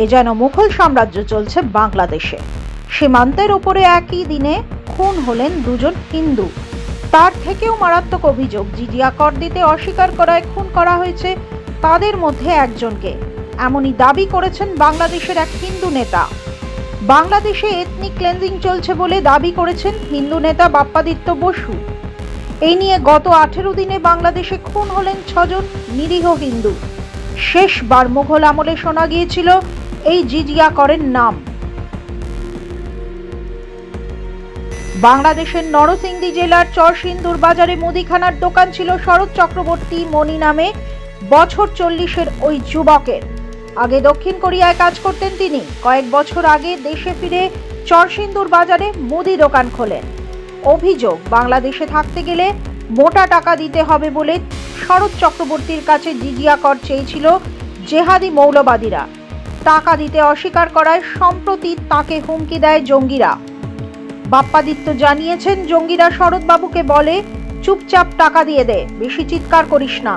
এ যেন মুঘল সাম্রাজ্য চলছে বাংলাদেশে। সীমান্তের উপরে একই দিনে খুন হলেন দুজন হিন্দু। তার থেকেও মারাত্মক অভিযোগ, জিজিয়া কর দিতে অস্বীকার করায় খুন করা হয়েছে তাদের মধ্যে একজনকে। এমনই দাবি করেছেন বাংলাদেশের এক হিন্দু নেতা। বাংলাদেশে এথনিক ক্লেনজিং চলছে বলে দাবি করেছেন হিন্দু নেতা বাপ্পাদিত্য বসু। এই নিয়ে গত 18 দিনে বাংলাদেশে খুন হলেন 6 জন নিরীহ হিন্দু। শেষবার মুঘল আমলে শোনা গিয়েছিল এই জিজিয়া করের নাম। বাংলাদেশের নরসিংদী জেলার চরসিন্দুর বাজারে মুদিখানার দোকান ছিল শরৎ চক্রবর্তী মণি নামে বছর 40-এর ওই যুবকের। আগে দক্ষিণ কোরিয়ায় কাজ করতেন তিনি। কয়েক বছর আগে দেশে ফিরে চরসিন্দুর বাজারে মুদি দোকান খোলেন। অভিযোগ, বাংলাদেশে থাকতে গেলে মোটা টাকা দিতে হবে বলে শরৎ চক্রবর্তীর কাছে জিজিয়া কর চেয়েছিল জেহাদি মৌলবাদীরা। টাকা দিতে অস্বীকার করায় সম্প্রতি তাকে হুমকি দেয় জঙ্গিরা। বাপ্পাদিত্য জানিয়েছেন, জঙ্গিরা শরৎবাবুকে বলে, চুপচাপ টাকা দিয়ে দে, বেশি চিৎকার করিস না।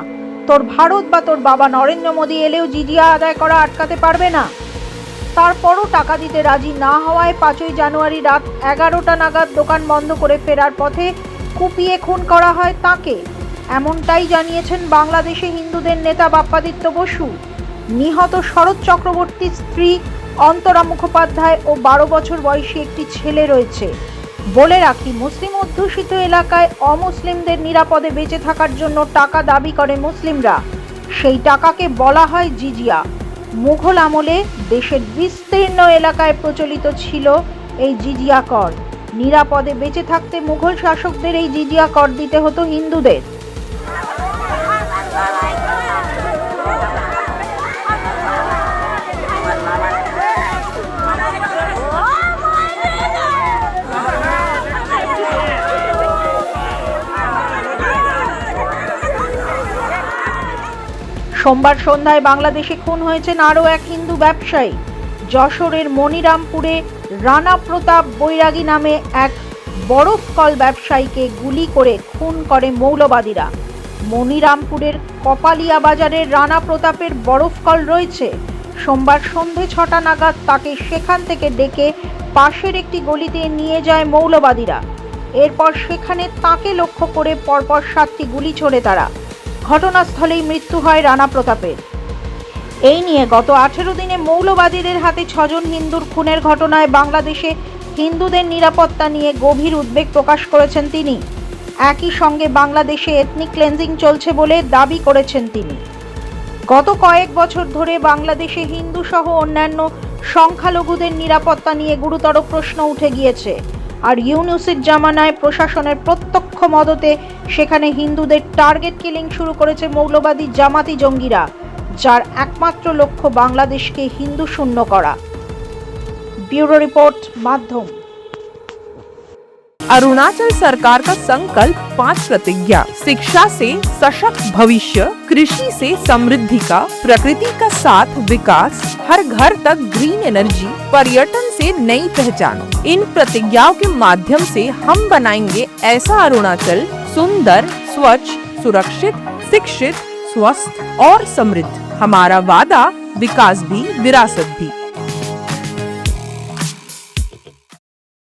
তোর ভারত বা তোর বাবা নরেন্দ্র মোদী এলেও জিজিয়া আদায় করা আটকাতে পারবে না। তারপরও টাকা দিতে রাজি না হওয়ায় 5ই জানুয়ারি রাত 11টা নাগাদ দোকান বন্ধ করে ফেরার পথে কুপিয়ে খুন করা হয় তাকে। এমনটাই জানিয়েছেন বাংলাদেশে হিন্দুদের নেতা বাপ্পাদিত্য বসু। নিহত শরৎ চক্রবর্তীর স্ত্রী অন্তরা মুখোপাধ্যায় ও 12 বছর বয়সী একটি ছেলে রয়েছে। বলে রাখি, মুসলিম অধ্যুষিত এলাকায় অমুসলিমদের নিরাপদে বেঁচে থাকার জন্য টাকা দাবি করে মুসলিমরা। সেই টাকাকে বলা হয় জিজিয়া। মুঘল আমলে দেশের বিস্তীর্ণ এলাকায় প্রচলিত ছিল এই জিজিয়া কর। নিরাপদে বেঁচে থাকতে মুঘল শাসকদের এই জিজিয়া কর দিতে হতো হিন্দুদের। সোমবার সন্ধ্যায় বাংলাদেশে খুন হয়েছেন আরও এক হিন্দু ব্যবসায়ী। যশোরের মনিরামপুরে রানা প্রতাপ বৈরাগী নামে এক বরফ কল ব্যবসায়ীকে গুলি করে খুন করে মৌলবাদীরা। মনিরামপুরের কপালিয়া বাজারে রানা প্রতাপের বরফ কল রয়েছে। সোমবার সন্ধে 6টা নাগাদ তাকে সেখান থেকে ডেকে পাশের একটি গলিতে নিয়ে যায় মৌলবাদীরা। এরপর সেখানে তাকে লক্ষ্য করে পরপর 7টি গুলি ছোড়ে তারা। ঘটনাস্থলেই মৃত্যু হয় রানা প্রতাপের। এই নিয়ে গত 18 দিনে মৌলবাদীদের হাতে 6 জন হিন্দুর খুনের ঘটনায় বাংলাদেশে হিন্দুদের নিরাপত্তা নিয়ে গভীর উদ্বেগ প্রকাশ করেছেন তিনি। একই সঙ্গে বাংলাদেশে এথনিক ক্লেনজিং চলছে বলে দাবি করেছেন তিনি। গত কয়েক বছর ধরে বাংলাদেশে হিন্দু সহ অন্যান্য সংখ্যালঘুদের নিরাপত্তা নিয়ে গুরুতর প্রশ্ন উঠে গিয়েছে। আর ইউনূসের জামানায় প্রশাসনের প্রত্যক্ষ মদতে সেখানে হিন্দুদের টার্গেট কিলিং শুরু করেছে মৌলবাদী জামাতি জঙ্গিরা, যার একমাত্র লক্ষ্য বাংলাদেশকে হিন্দু শূন্য করা। ब्यूरो रिपोर्ट माध्यम। अरुणाचल सरकार का संकल्प 5 प्रतिज्ञा: शिक्षा से सशक्त भविष्य, कृषि से समृद्धि का, प्रकृति का साथ विकास, हर घर तक ग्रीन एनर्जी, पर्यटन से नई पहचान। इन प्रतिज्ञाओं के माध्यम से हम बनाएंगे ऐसा अरुणाचल सुंदर, स्वच्छ, सुरक्षित, शिक्षित, स्वस्थ और समृद्ध। हमारा वादा, विकास भी विरासत भी।